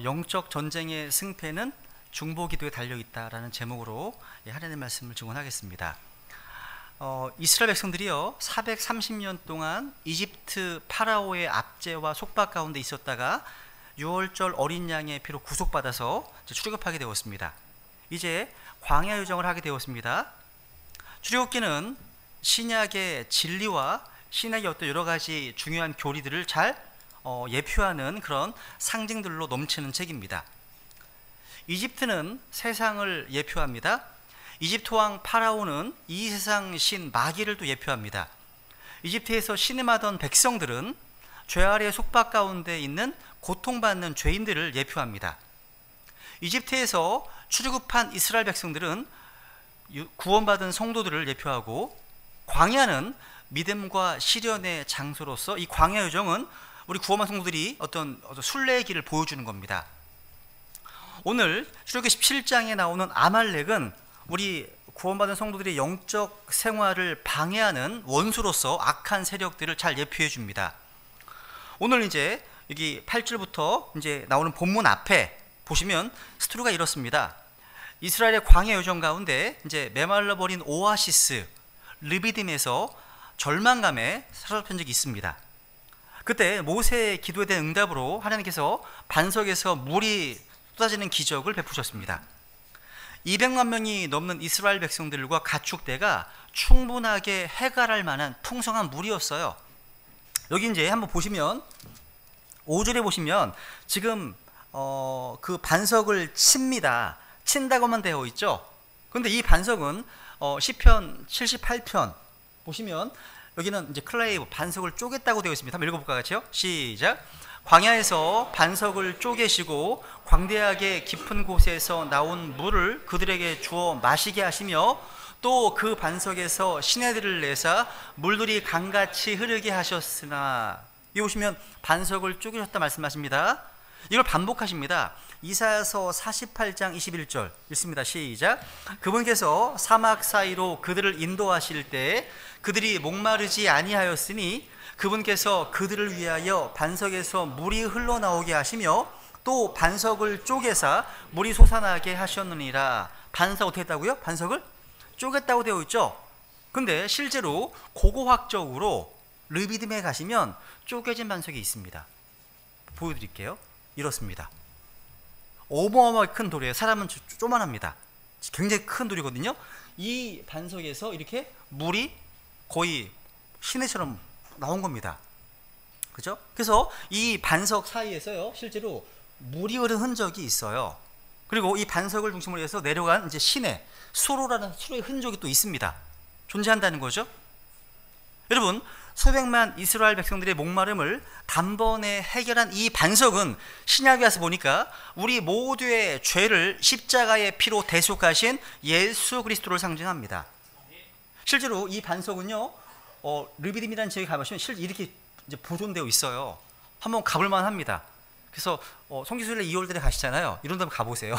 영적 전쟁의 승패는 중보기도에 달려있다라는 제목으로 하나님의 말씀을 증언하겠습니다. 이스라엘 백성들이요 430년 동안 이집트 파라오의 압제와 속박 가운데 있었다가 6월절 어린 양의 피로 구속받아서 출애굽하게 되었습니다. 이제 광야 여정을 하게 되었습니다. 출애굽기는 신약의 진리와 신약의 어떤 여러 가지 중요한 교리들을 잘 예표하는 그런 상징들로 넘치는 책입니다. 이집트는 세상을 예표합니다. 이집트 왕 파라오는 이 세상 신 마귀를 또 예표합니다. 이집트에서 신음하던 백성들은 죄 아래 속박 가운데 있는 고통받는 죄인들을 예표합니다. 이집트에서 출애굽한 이스라엘 백성들은 구원받은 성도들을 예표하고, 광야는 믿음과 시련의 장소로서 이 광야 여정은 우리 구원받은 성도들이 어떤 순례의 길을 보여주는 겁니다. 오늘 출애굽기 17장에 나오는 아말렉은 우리 구원받은 성도들의 영적 생활을 방해하는 원수로서 악한 세력들을 잘 예표해 줍니다. 오늘 이제 여기 8절부터 이제 나오는 본문 앞에 보시면 스토리가 이렇습니다. 이스라엘의 광야 여정 가운데 이제 메말라 버린 오아시스 르비딤에서 절망감에 사로잡힌 적이 있습니다. 그때 모세의 기도에 대한 응답으로 하나님께서 반석에서 물이 쏟아지는 기적을 베푸셨습니다. 200만 명이 넘는 이스라엘 백성들과 가축대가 충분하게 해갈할 만한 풍성한 물이었어요. 여기 이제 한번 보시면 5절에 보시면 지금 그 반석을 칩니다. 친다고만 되어 있죠. 그런데 이 반석은 시편 78편 보시면 여기는 이제 클레이 반석을 쪼갰다고 되어 있습니다. 한번 읽어볼까 같이요? 시작. 광야에서 반석을 쪼개시고 광대하게 깊은 곳에서 나온 물을 그들에게 주어 마시게 하시며 또 그 반석에서 시내들을 내사 물들이 강같이 흐르게 하셨으나, 이 보시면 반석을 쪼개셨다 말씀하십니다. 이걸 반복하십니다. 이사야서 48장 21절 읽습니다. 시작. 그분께서 사막 사이로 그들을 인도하실 때 그들이 목마르지 아니하였으니 그분께서 그들을 위하여 반석에서 물이 흘러나오게 하시며 또 반석을 쪼개사 물이 솟아나게 하셨느니라. 반석 어떻게 했다고요? 반석을 쪼갰다고 되어 있죠. 근데 실제로 고고학적으로 르비딤에 가시면 쪼개진 반석이 있습니다. 보여드릴게요. 이렇습니다. 어마어마하게 큰 돌이에요. 사람은 조만합니다. 굉장히 큰 돌이거든요. 이 반석에서 이렇게 물이 거의 시내처럼 나온 겁니다. 그죠? 그래서 이 반석 사이에서요 실제로 물이 흐른 흔적이 있어요. 그리고 이 반석을 중심으로 해서 내려간 이제 시내, 수로라는 수로의 흔적이 또 있습니다. 존재한다는 거죠. 여러분, 수백만 이스라엘 백성들의 목마름을 단번에 해결한 이 반석은 신약에 와서 보니까 우리 모두의 죄를 십자가의 피로 대속하신 예수 그리스도를 상징합니다. 실제로 이 반석은요 르비딤이라는 지역에 가보시면 실제 이렇게 이제 보존되어 있어요. 한번 가볼만 합니다. 그래서 성지순례 2월달에 가시잖아요. 이런 데 한번 가보세요.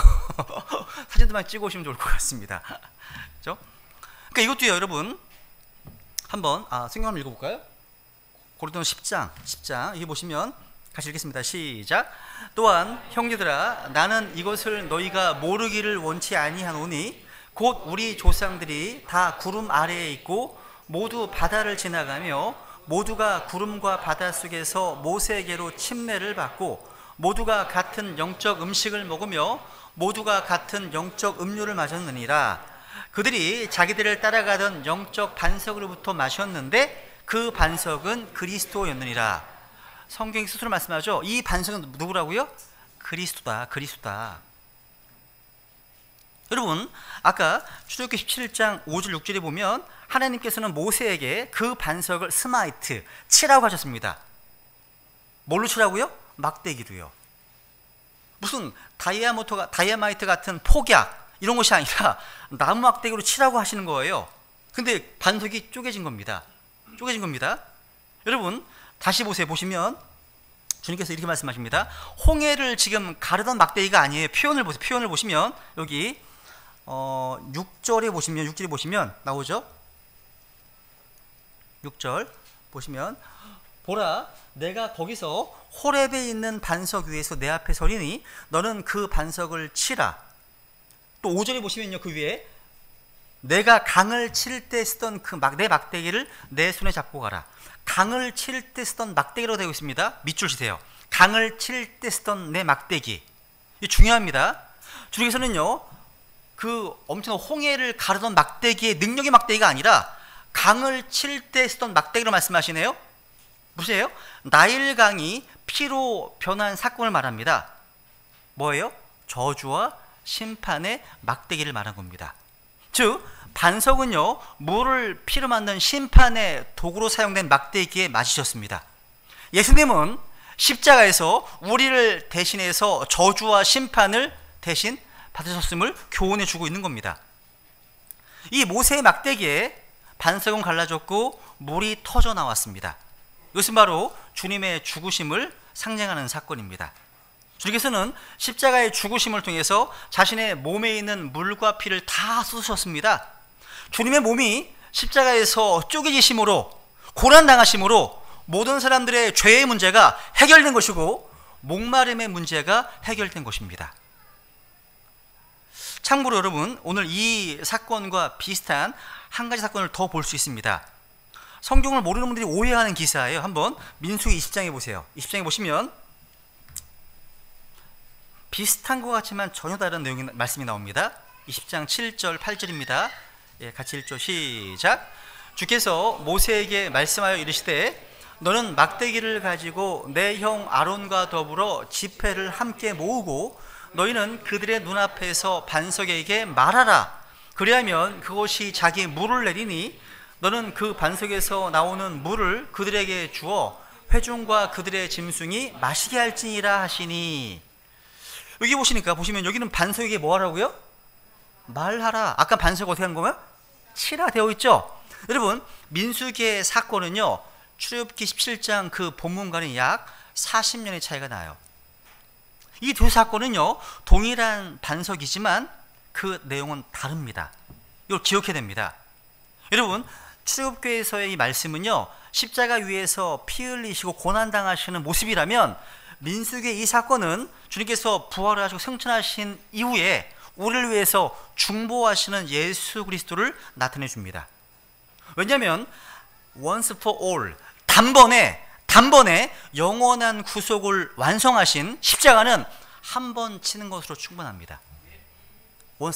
사진도만 찍어 오시면 좋을 것 같습니다. 그렇죠? 그러니까 이것도요 여러분 한번 성경 한번 읽어볼까요? 고린도서 10장 여기 보시면 같이 읽겠습니다. 시작. 또한 형제들아 나는 이것을 너희가 모르기를 원치 아니하노니 곧 우리 조상들이 다 구름 아래에 있고 모두 바다를 지나가며 모두가 구름과 바다 속에서 모세에게로 침례를 받고 모두가 같은 영적 음식을 먹으며 모두가 같은 영적 음료를 마셨느니라. 그들이 자기들을 따라가던 영적 반석으로부터 마셨는데 그 반석은 그리스도였느니라. 성경이 스스로 말씀하죠. 이 반석은 누구라고요? 그리스도다. 여러분, 아까 출애굽기 17장 5절 6절에 보면 하나님께서는 모세에게 그 반석을 스마이트, 치라고 하셨습니다. 뭘로 치라고요? 막대기로요. 무슨 다이아마이트 같은 폭약 이런 것이 아니라 나무 막대기로 치라고 하시는 거예요. 근데 반석이 쪼개진 겁니다. 여러분, 다시 보시면 주님께서 이렇게 말씀하십니다. 홍해를 지금 가르던 막대기가 아니에요. 표현을 보시면 여기 6절에 보시면 나오죠. 6절 보시면 보라 내가 거기서 호렙에 있는 반석 위에서 내 앞에 서리니 너는 그 반석을 치라. 또 5절에 보시면요, 그 위에 내가 강을 칠 때 쓰던 내 막대기를 내 손에 잡고 가라. 강을 칠 때 쓰던 막대기라고 되어 있습니다. 밑줄 치세요. 강을 칠 때 쓰던 내 막대기. 이 중요합니다. 주님께서는요, 그 엄청난 홍해를 가르던 막대기의 능력의 막대기가 아니라 강을 칠 때 쓰던 막대기로 말씀하시네요. 보세요. 나일강이 피로 변한 사건을 말합니다. 뭐예요? 저주와 심판의 막대기를 말한 겁니다. 즉 반석은요, 물을 피로 만든 심판의 도구로 사용된 막대기에 맞으셨습니다. 예수님은 십자가에서 우리를 대신해서 저주와 심판을 대신 받으셨음을 교훈해 주고 있는 겁니다. 이 모세의 막대기에 반석은 갈라졌고 물이 터져 나왔습니다. 이것은 바로 주님의 죽으심을 상징하는 사건입니다. 주님께서는 십자가의 죽으심을 통해서 자신의 몸에 있는 물과 피를 다 쏟으셨습니다. 주님의 몸이 십자가에서 쪼개지심으로, 고난당하심으로 모든 사람들의 죄의 문제가 해결된 것이고 목마름의 문제가 해결된 것입니다. 참고로 여러분, 오늘 이 사건과 비슷한 한 가지 사건을 더 볼 수 있습니다. 성경을 모르는 분들이 오해하는 기사예요. 한번 민수기 20장에 보세요. 20장에 보시면 비슷한 것 같지만 전혀 다른 내용의 말씀이 나옵니다. 20장 7절 8절입니다. 예, 같이 읽죠. 시작. 주께서 모세에게 말씀하여 이르시되 너는 막대기를 가지고 내 형 아론과 더불어 지폐를 함께 모으고 너희는 그들의 눈앞에서 반석에게 말하라. 그리하면 그것이 자기 물을 내리니 너는 그 반석에서 나오는 물을 그들에게 주어 회중과 그들의 짐승이 마시게 할지니라 하시니. 여기 보시면 여기는 반석에게 뭐 하라고요? 말하라. 아까 반석 어떻게 한 거면? 치라 되어 있죠. 여러분, 민수기의 사건은요, 출애굽기 17장 그 본문과는 약 40년의 차이가 나요. 이 두 사건은요, 동일한 반석이지만 그 내용은 다릅니다. 이걸 기억해야 됩니다. 여러분, 출애굽기에서의 이 말씀은요, 십자가 위에서 피 흘리시고 고난당하시는 모습이라면 민수기의 이 사건은 주님께서 부활을 하시고 승천하신 이후에 우리를 위해서 중보하시는 예수 그리스도를 나타내 줍니다. 왜냐하면 once for all, 단번에 영원한 구속을 완성하신 십자가는 한 번 치는 것으로 충분합니다.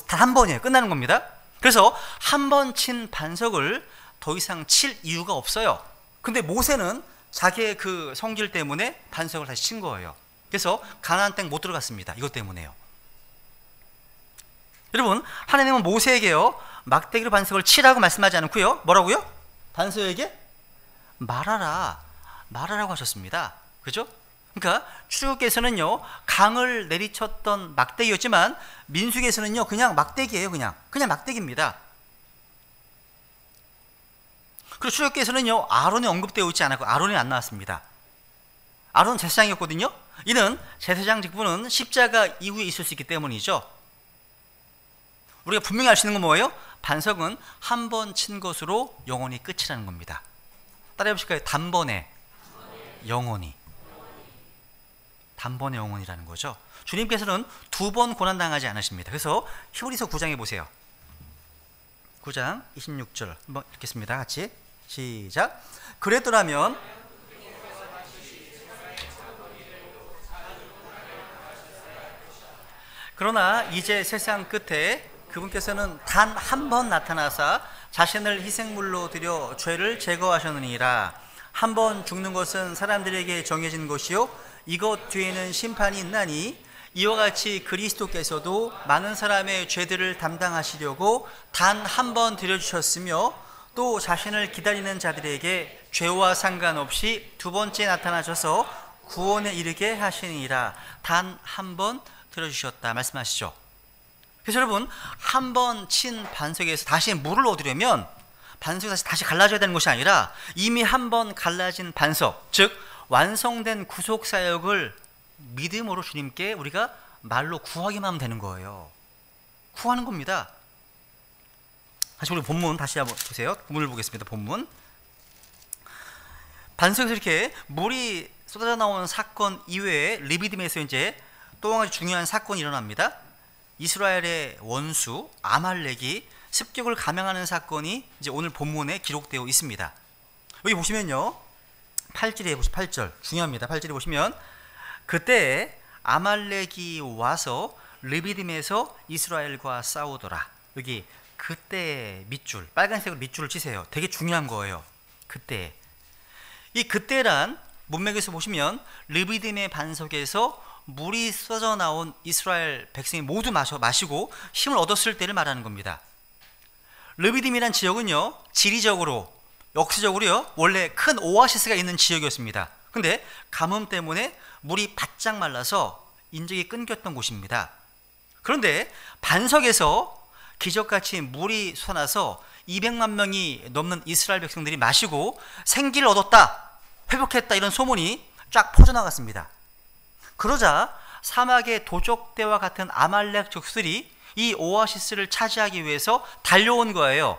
단 한 번이에요. 끝나는 겁니다. 그래서 한 번 친 반석을 더 이상 칠 이유가 없어요. 근데 모세는 자기의 그 성질 때문에 반석을 다시 친 거예요. 그래서 가나안 땅 못 들어갔습니다. 이것 때문에요. 여러분, 하나님은 모세에게요, 막대기로 반석을 치라고 말씀하지 않고요, 뭐라고요? 반석에게 말하라고 하셨습니다. 그죠? 그러니까 출애굽기에서는요, 강을 내리쳤던 막대기였지만 민수기에서는요, 그냥 막대기예요. 그냥 막대기입니다. 그리고 출애굽기에서는요, 아론이 언급되어 있지 않았고 아론이 안 나왔습니다. 아론은 제사장이었거든요. 이는 제사장 직분은 십자가 이후에 있을 수 있기 때문이죠. 우리가 분명히 알 수 있는 건 뭐예요? 반석은 한 번 친 것으로 영원히 끝이라는 겁니다. 따라해 보실까요? 단번에 영원히. 단번에 영원이라는 거죠. 주님께서는 두 번 고난당하지 않으십니다. 그래서 히브리서 9장에 보세요. 9장 26절 한번 읽겠습니다. 같이 시작. 그랬더라면 그러나 이제 세상 끝에 그분께서는 단 한 번 나타나사 자신을 희생물로 드려 죄를 제거하셨느니라. 한 번 죽는 것은 사람들에게 정해진 것이요 이것 뒤에는 심판이 있나니 이와 같이 그리스도께서도 많은 사람의 죄들을 담당하시려고 단 한 번 드려주셨으며 또 자신을 기다리는 자들에게 죄와 상관없이 두 번째 나타나셔서 구원에 이르게 하시니라. 단 한 번 드려주셨다 말씀하시죠. 그래서 여러분, 한 번 친 반석에서 다시 물을 얻으려면 반석이 다시 갈라져야 되는 것이 아니라 이미 한 번 갈라진 반석, 즉 완성된 구속 사역을 믿음으로 주님께 우리가 말로 구하기만 하면 되는 거예요. 구하는 겁니다. 다시 우리 본문 다시 한번 보세요. 본문을 보겠습니다. 본문. 반석에서 이렇게 물이 쏟아져 나오는 사건 이외에 르비딤에서 이제 또 한 가지 중요한 사건이 일어납니다. 이스라엘의 원수 아말렉이 습격을 감행하는 사건이 이제 오늘 본문에 기록되어 있습니다. 여기 보시면요, 8절 중요합니다. 8절에 보시면 그때 아말렉이 와서 르비딤에서 이스라엘과 싸우더라. 여기 그때 밑줄, 빨간색으로 밑줄을 치세요. 되게 중요한 거예요. 그때. 이 그때란 문맥에서 보시면 르비딤의 반석에서 물이 쏟아져 나온 이스라엘 백성이 모두 마시고 힘을 얻었을 때를 말하는 겁니다. 르비딤이란 지역은요, 지리적으로 역사적으로요 원래 큰 오아시스가 있는 지역이었습니다. 근데 가뭄 때문에 물이 바짝 말라서 인적이 끊겼던 곳입니다. 그런데 반석에서 기적같이 물이 솟아나서 200만 명이 넘는 이스라엘 백성들이 마시고 생기를 얻었다, 회복했다, 이런 소문이 쫙 퍼져나갔습니다. 그러자 사막의 도적대와 같은 아말렉 족수들이 이 오아시스를 차지하기 위해서 달려온 거예요.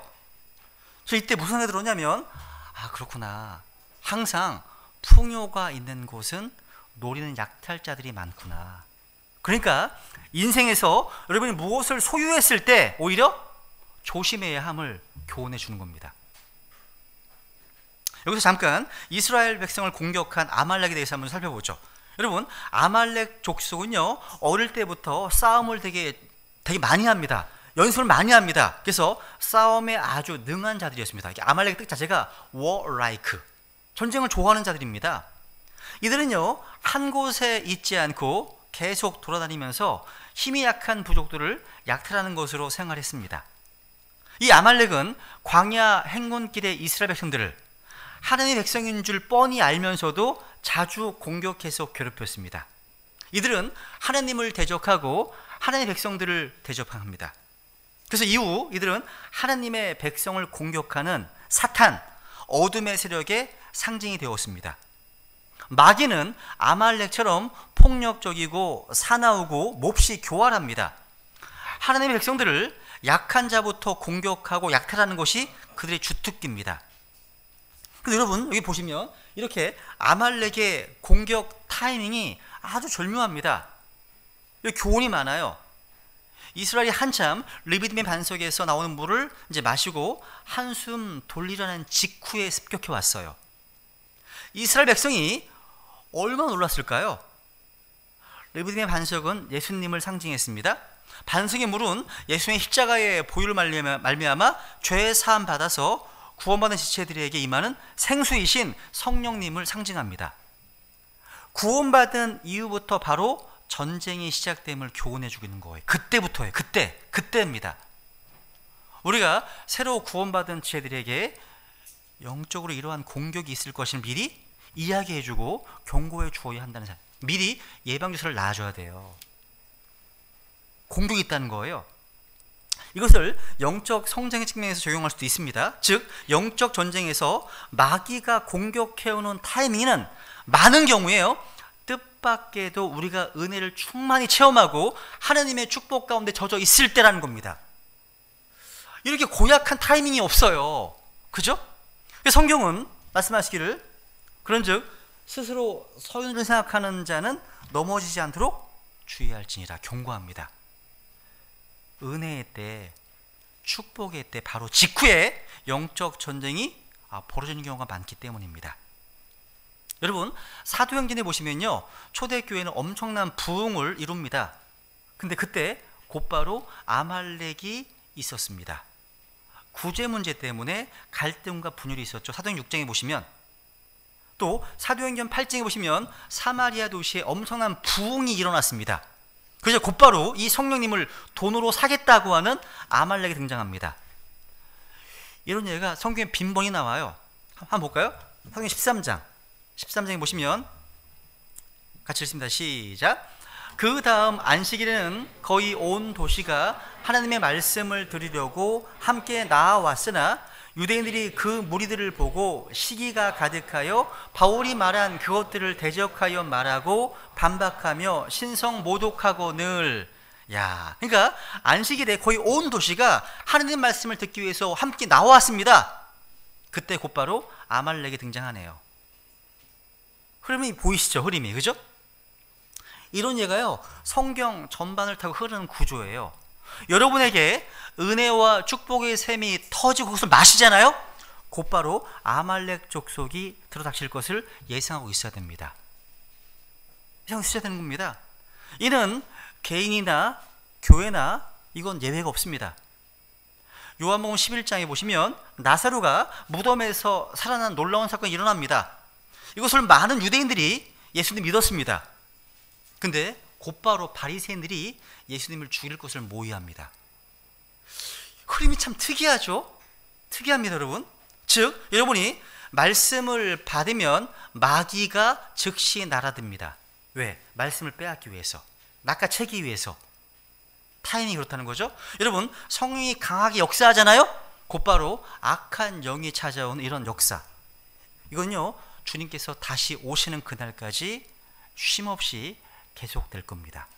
그래서 이때 무슨 생각이 들었냐면, 아, 그렇구나, 항상 풍요가 있는 곳은 노리는 약탈자들이 많구나. 그러니까 인생에서 여러분이 무엇을 소유했을 때 오히려 조심해야 함을 교훈해 주는 겁니다. 여기서 잠깐 이스라엘 백성을 공격한 아말렉에 대해서 한번 살펴보죠. 여러분, 아말렉 족속은요 어릴 때부터 싸움을 되게 많이 합니다. 연습을 많이 합니다. 그래서 싸움에 아주 능한 자들이었습니다. 아말렉의 뜻 자체가 warlike, 전쟁을 좋아하는 자들입니다. 이들은요 한 곳에 있지 않고 계속 돌아다니면서 힘이 약한 부족들을 약탈하는 것으로 생활했습니다. 이 아말렉은 광야 행군길의 이스라엘 백성들을 하나님의 백성인 줄 뻔히 알면서도 자주 공격해서 괴롭혔습니다. 이들은 하나님을 대적하고 하나님의 백성들을 대적합니다. 그래서 이후 이들은 하나님의 백성을 공격하는 사탄, 어둠의 세력의 상징이 되었습니다. 마귀는 아말렉처럼 폭력적이고 사나우고 몹시 교활합니다. 하나님의 백성들을 약한 자부터 공격하고 약탈하는 것이 그들의 주특기입니다. 근데 여러분, 여기 보시면 이렇게 아말렉의 공격 타이밍이 아주 절묘합니다. 여기 교훈이 많아요. 이스라엘이 한참 르비딤의 반석에서 나오는 물을 이제 마시고 한숨 돌리려는 직후에 습격해 왔어요. 이스라엘 백성이 얼마나 놀랐을까요? 르비딤의 반석은 예수님을 상징했습니다. 반석의 물은 예수님의 십자가의 보혈을 말미암아 죄 사함 받아서 구원받은 지체들에게 임하는 생수이신 성령님을 상징합니다. 구원받은 이후부터 바로 전쟁이 시작됨을 교훈해 주고 있는 거예요. 그때부터예요. 그때입니다. 우리가 새로 구원받은 지체들에게 영적으로 이러한 공격이 있을 것을 미리 이야기해 주고 경고해 주어야 한다는 사실. 미리 예방주사를 놔줘야 돼요. 공격이 있다는 거예요. 이것을 영적 성장의 측면에서 적용할 수도 있습니다. 즉 영적 전쟁에서 마귀가 공격해오는 타이밍은 많은 경우에요 뜻밖에도 우리가 은혜를 충만히 체험하고 하나님의 축복 가운데 젖어 있을 때라는 겁니다. 이렇게 고약한 타이밍이 없어요. 그죠? 성경은 말씀하시기를 그런즉 스스로 서윤을 생각하는 자는 넘어지지 않도록 주의할지니라 경고합니다. 은혜의 때, 축복의 때 바로 직후에 영적 전쟁이 벌어지는 경우가 많기 때문입니다. 여러분, 사도행전에 보시면요 초대교회는 엄청난 부흥을 이룹니다. 근데 그때 곧바로 아말렉이 있었습니다. 구제 문제 때문에 갈등과 분열이 있었죠. 사도행전 6장에 보시면, 또 사도행전 8장에 보시면 사마리아 도시에 엄청난 부흥이 일어났습니다. 그래서 곧바로 이 성령님을 돈으로 사겠다고 하는 아말렉이 등장합니다. 이런 예가 성경에 빈번히 나와요. 한번 볼까요? 사도행전 13장에 보시면 같이 읽습니다. 시작. 그 다음 안식일에는 거의 온 도시가 하나님의 말씀을 들으려고 함께 나아왔으나 유대인들이 그 무리들을 보고 시기가 가득하여 바울이 말한 그것들을 대적하여 말하고 반박하며 신성 모독하고 늘. 그러니까 안식일에 거의 온 도시가 하나님 말씀을 듣기 위해서 함께 나왔습니다. 그때 곧바로 아말렉이 등장하네요. 흐름이 보이시죠? 흐름이, 그죠? 이런 예가요, 성경 전반을 타고 흐르는 구조예요. 여러분에게 은혜와 축복의 샘이 터지고 그것을 마시잖아요? 곧바로 아말렉 족속이 들어닥칠 것을 예상하고 있어야 됩니다. 예상하고 있어야 되는 겁니다. 이는 개인이나 교회나 이건 예외가 없습니다. 요한복음 11장에 보시면 나사로가 무덤에서 살아난 놀라운 사건이 일어납니다. 이것을 많은 유대인들이 예수님 믿었습니다. 근데 곧바로 바리새인들이 예수님을 죽일 것을 모의합니다. 흐름이 참 특이하죠? 특이합니다, 여러분. 즉, 여러분이 말씀을 받으면 마귀가 즉시 날아듭니다. 왜? 말씀을 빼앗기 위해서, 낚아채기 위해서. 타인이 그렇다는 거죠. 여러분, 성령이 강하게 역사하잖아요? 곧바로 악한 영이 찾아오는 이런 역사, 이건요, 주님께서 다시 오시는 그날까지 쉼없이 계속될 겁니다.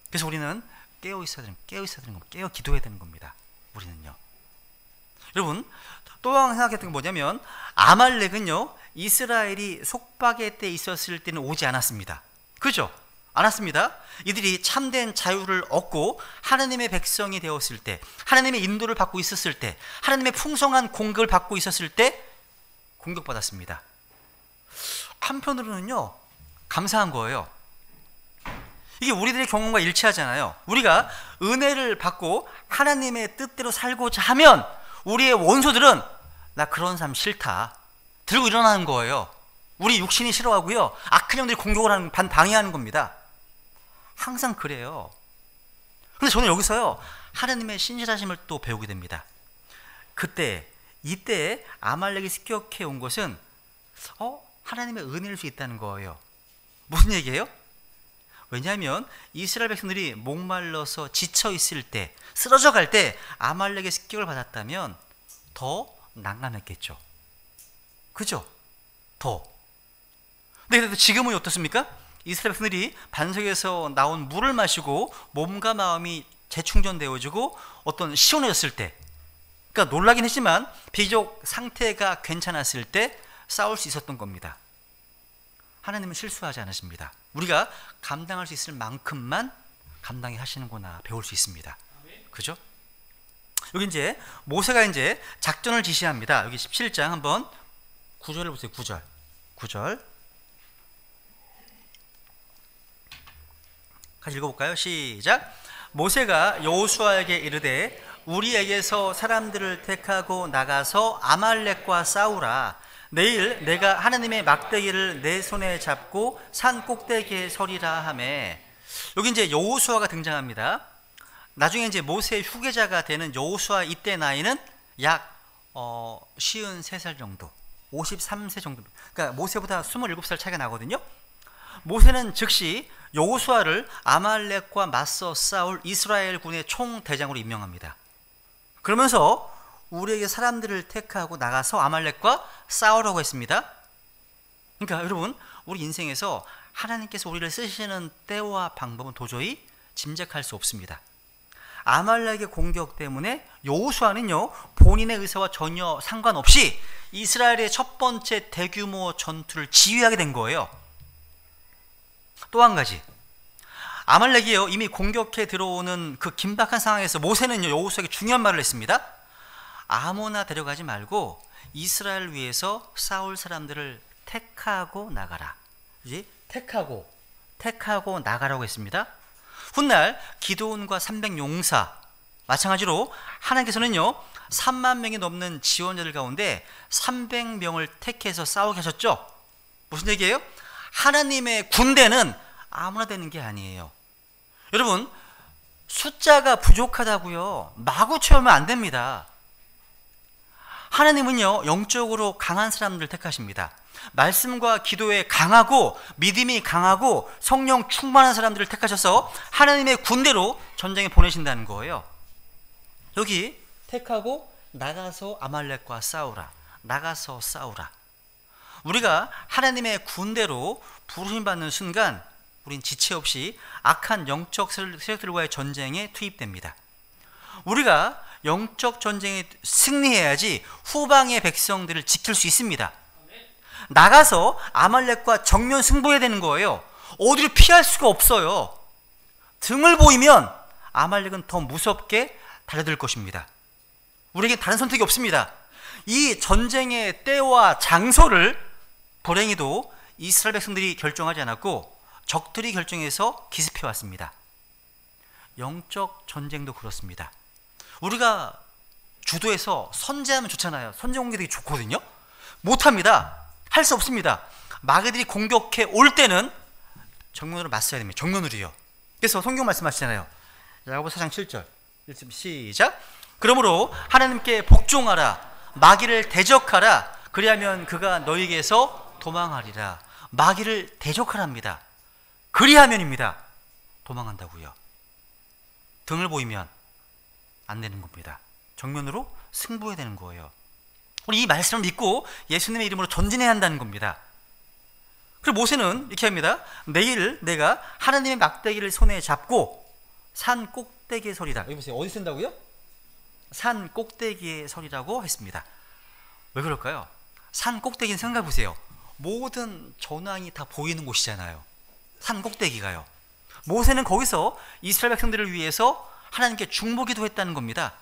그래서 우리는 깨어 있어야 되는 겁니다. 깨어 기도해야 되는 겁니다. 우리는요. 여러분, 또 하나 생각했던 게 뭐냐면, 아말렉은요, 이스라엘이 속박의 때 있었을 때는 오지 않았습니다. 그죠? 않았습니다. 이들이 참된 자유를 얻고 하나님의 백성이 되었을 때, 하나님의 인도를 받고 있었을 때, 하나님의 풍성한 공급을 받고 있었을 때 공격받았습니다. 한편으로는요, 감사한 거예요. 이게 우리들의 경험과 일치하잖아요. 우리가 은혜를 받고 하나님의 뜻대로 살고자 하면 우리의 원수들은 나 그런 삶 싫다 들고 일어나는 거예요. 우리 육신이 싫어하고요, 악한 영들이 공격을 하는, 방해하는 겁니다. 항상 그래요. 근데 저는 여기서요, 하나님의 신실하심을 또 배우게 됩니다. 이때 아말렉이 습격해 온 것은 하나님의 은혜일 수 있다는 거예요. 무슨 얘기예요? 왜냐하면 이스라엘 백성들이 목말라서 지쳐 있을 때, 쓰러져 갈 때 아말렉의 습격을 받았다면 더 난감했겠죠. 그죠? 더. 근데 지금은 어떻습니까? 이스라엘 백성들이 반석에서 나온 물을 마시고 몸과 마음이 재충전되어지고 어떤 시원해졌을 때, 그러니까 놀라긴 했지만 비교적 상태가 괜찮았을 때 싸울 수 있었던 겁니다. 하나님은 실수하지 않으십니다. 우리가 감당할 수 있을 만큼만 감당해 하시는구나 배울 수 있습니다. 그죠? 여기 이제 모세가 이제 작전을 지시합니다. 여기 17장 한번 9절을 보세요. 9절 같이 읽어볼까요? 시작. 모세가 여호수아에게 이르되 우리에게서 사람들을 택하고 나가서 아말렉과 싸우라. 내일 내가 하나님의 막대기를 내 손에 잡고 산 꼭대기에 서리라 하매. 여기 이제 여호수아가 등장합니다. 나중에 이제 모세의 후계자가 되는 여호수아 이때 나이는 약 53살 정도, 53세 정도. 그러니까 모세보다 27살 차이가 나거든요. 모세는 즉시 여호수아를 아말렉과 맞서 싸울 이스라엘 군의 총대장으로 임명합니다. 그러면서 우리에게 사람들을 택하고 나가서 아말렉과 싸우라고 했습니다. 그러니까 여러분, 우리 인생에서 하나님께서 우리를 쓰시는 때와 방법은 도저히 짐작할 수 없습니다. 아말렉의 공격 때문에 여호수아는요, 본인의 의사와 전혀 상관없이 이스라엘의 첫 번째 대규모 전투를 지휘하게 된 거예요. 또 한 가지, 아말렉이요, 이미 공격해 들어오는 그 긴박한 상황에서 모세는요, 여호수아에게 중요한 말을 했습니다. 아무나 데려가지 말고 이스라엘 위해서 싸울 사람들을 택하고 나가라. 이제 택하고 나가라고 했습니다. 훗날 기드온과 300용사, 마찬가지로 하나님께서는요 3만 명이 넘는 지원자들 가운데 300명을 택해서 싸우게 하셨죠. 무슨 얘기예요? 하나님의 군대는 아무나 되는 게 아니에요. 여러분, 숫자가 부족하다고요 마구 채우면 안 됩니다. 하나님은요 영적으로 강한 사람들을 택하십니다. 말씀과 기도에 강하고 믿음이 강하고 성령 충만한 사람들을 택하셔서 하나님의 군대로 전쟁에 보내신다는 거예요. 여기 택하고 나가서 아말렉과 싸우라. 나가서 싸우라. 우리가 하나님의 군대로 부르심 받는 순간 우린 지체 없이 악한 영적 세력들과의 전쟁에 투입됩니다. 우리가 영적 전쟁에 승리해야지 후방의 백성들을 지킬 수 있습니다. 나가서 아말렉과 정면 승부해야 되는 거예요. 어디를 피할 수가 없어요. 등을 보이면 아말렉은 더 무섭게 달려들 것입니다. 우리에게 다른 선택이 없습니다. 이 전쟁의 때와 장소를 불행히도 이스라엘 백성들이 결정하지 않았고 적들이 결정해서 기습해 왔습니다. 영적 전쟁도 그렇습니다. 우리가 주도해서 선제하면 좋잖아요. 선제 공격이 되게 좋거든요. 못합니다. 할 수 없습니다. 마귀들이 공격해 올 때는 정면으로 맞서야 됩니다. 정면으로요. 그래서 성경 말씀하시잖아요. 야고보 4장 7절 1절 시작. 그러므로 하나님께 복종하라. 마귀를 대적하라. 그리하면 그가 너희에게서 도망하리라. 마귀를 대적하랍니다. 그리하면입니다. 도망한다고요. 등을 보이면 안 되는 겁니다. 정면으로 승부해야 되는 거예요. 우리 이 말씀을 믿고 예수님의 이름으로 전진해야 한다는 겁니다. 그리고 모세는 이렇게 합니다. 내일 내가 하나님의 막대기를 손에 잡고 산 꼭대기에 서리라. 여기 보세요. 어디 쓴다고요? 산 꼭대기에 서리라고 했습니다. 왜 그럴까요? 산 꼭대기는 생각해 보세요. 모든 전황이 다 보이는 곳이잖아요. 산 꼭대기가요. 모세는 거기서 이스라엘 백성들을 위해서 하나님께 중보기도 했다는 겁니다.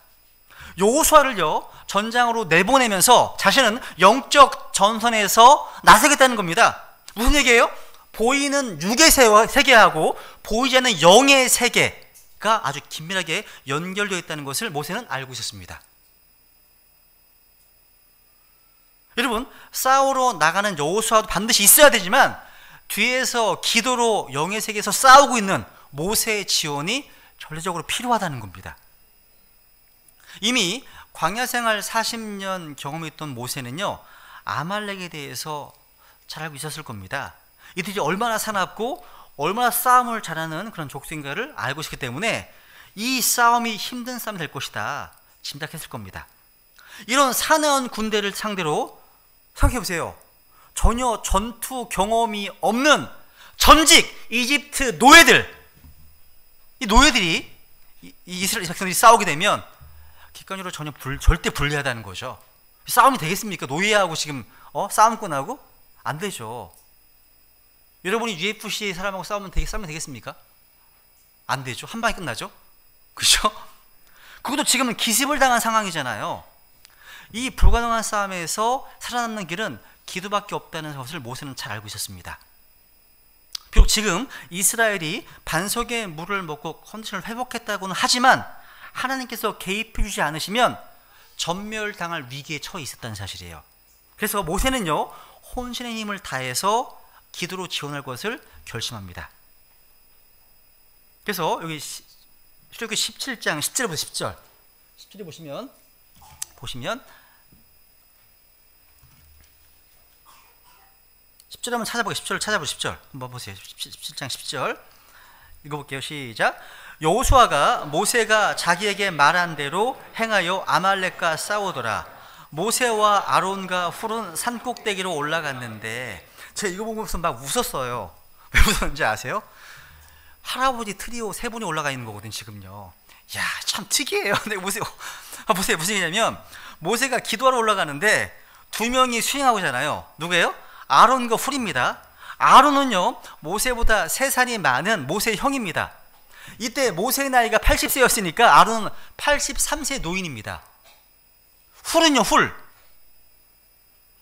여호수아를요 전장으로 내보내면서 자신은 영적 전선에서 나서겠다는 겁니다. 무슨 얘기예요? 보이는 육의 세계하고 보이지 않는 영의 세계가 아주 긴밀하게 연결되어 있다는 것을 모세는 알고 있었습니다. 여러분, 싸우러 나가는 여호수아도 반드시 있어야 되지만 뒤에서 기도로 영의 세계에서 싸우고 있는 모세의 지원이 전례적으로 필요하다는 겁니다. 이미 광야 생활 40년 경험했던 모세는요 아말렉에 대해서 잘 알고 있었을 겁니다. 이들이 얼마나 사납고 얼마나 싸움을 잘하는 그런 족속인가를 알고 있기 때문에 이 싸움이 힘든 싸움이 될 것이다 짐작했을 겁니다. 이런 사나운 군대를 상대로 생각해 보세요. 전혀 전투 경험이 없는 전직 이집트 노예들, 이 노예들이 이스라엘 백성들이 싸우게 되면 객관적으로 전혀 절대 불리하다는 거죠. 싸움이 되겠습니까? 노예하고 지금 싸움꾼하고? 안 되죠. 여러분이 UFC 사람하고 싸우면 되겠습니까? 안 되죠. 한 방에 끝나죠. 그렇죠? 그것도 지금은 기습을 당한 상황이잖아요. 이 불가능한 싸움에서 살아남는 길은 기도밖에 없다는 것을 모세는 잘 알고 있었습니다. 비록 지금 이스라엘이 반석의 물을 먹고 컨디션을 회복했다고는 하지만 하나님께서 개입해 주지 않으시면 전멸당할 위기에 처해 있었다는 사실이에요. 그래서 모세는요 혼신의 힘을 다해서 기도로 지원할 것을 결심합니다. 그래서 여기 출애굽기 17장 10절부터 10절 10절에 보시면 10절 한번 찾아보세요. 10절 찾아보세요. 10절 한번 보세요. 17장 10절 읽어볼게요. 시작. 여호수아가 모세가 자기에게 말한 대로 행하여 아말렉과 싸우더라. 모세와 아론과 훌은 산 꼭대기로 올라갔는데 제가 이거 보면서 막 웃었어요. 왜 웃었는지 아세요? 할아버지 트리오 세 분이 올라가 있는 거거든요. 지금요. 야, 참 특이해요. 근데 보세요. 보세요. 무슨 얘기냐면 모세가 기도하러 올라가는데 두 명이 수행하고잖아요. 누구예요? 아론과 훌입니다. 아론은요 모세보다 3살이 많은 모세의 형입니다. 이때 모세의 나이가 80세였으니까 아론은 83세 노인입니다. 훌은요 훌.